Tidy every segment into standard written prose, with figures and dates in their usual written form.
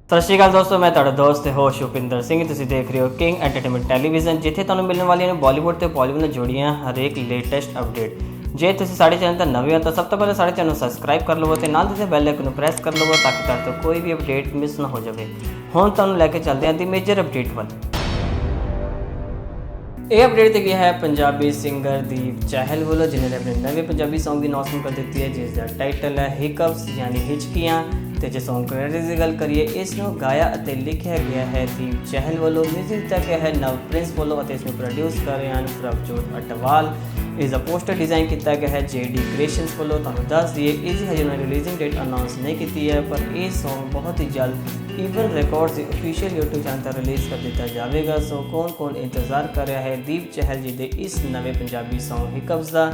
सत श्रीकाल दोस्तों, मैं तुहाडा दोस्त ते होस्ट शुपिंदर सिंह। तुसीं देख रहे हो किंग एंटरटेनमेंट टैलीविजन, जिथे तुहानूं मिलने वाली ने बॉलीवुड ते बॉलीवुड नाल जुड़ियां हरेक लेटेस्ट अपडेट। जे तुसीं साडे चैनल ते नवे हो तो सब तो पहले साडे चैनल सबसक्राइब कर लवो ते नाल दिते बैल आइकन नूं प्रेस कर लवो ताकि तुहाडे तो कोई भी अपडेट मिस ना हो जाए। हुण तुहानूं लैके चलदे हां दी मेजर अपडेट वल। ये अपडेट ते गया है पंजाबी सिंगर दीप चहल वालों, जिन्होंने अपने नवे पंजाबी सॉन्ग की अनाउंसमेंट कर दी है, जिसका टाइटल है हिकअप्स यानी हिचकियाँ। तो जो सॉन्ग क्रेडिट की गल करिए, इसनों गाया और लिखा गया है दीप चहल वालों, म्यूजिक दिता गया है नव प्रिंस वालों, इसमें प्रोड्यूस कर रहे हैं प्रभजोत अटवाल। इसका पोस्टर डिज़ाइन किया गया है JD क्रिएशंस वालों। तुहानूं दस दिए इसी हजे उन्होंने रिलीजिंग डेट अनाउंस नहीं की है, पर यह सॉन्ग बहुत ही जल्द even records official YouTube channel पर रिलीज़ कर दिया जाएगा। सो कौन कौन इंतजार कर रहा है दीप चहल जी के इस नवे पंजाबी सॉन्ग हिकअप्स का,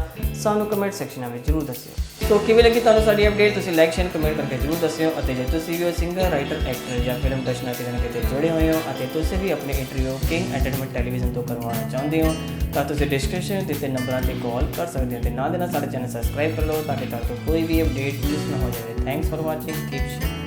सानू कमेंट सैक्शन में जरूर दस्सिओ। तो किवें लगी तुहानूं साडी अपडेट, तुसीं लाइक शेयर कमेंट करके जरूर दस्सिओ। और जे तुसीं भी सिंगर राइटर एक्टर या फिल्म दर्शना किते ना किते जुड़े हुए हो और तुसीं भी अपने इंटरव्यू किंग एंटरटेनमेंट टैलीविजन तो करवाना चाहते हो, तो तुसीं डिस्क्रिप्शन दिते नंबरों पर कॉल कर सकते हो। नाल दे नाल साडे चैनल सबसक्राइब कर लो ताकि तुहानूं कोई भी अपडेट मिस ना हो जाए। Thanks for watching, keep share.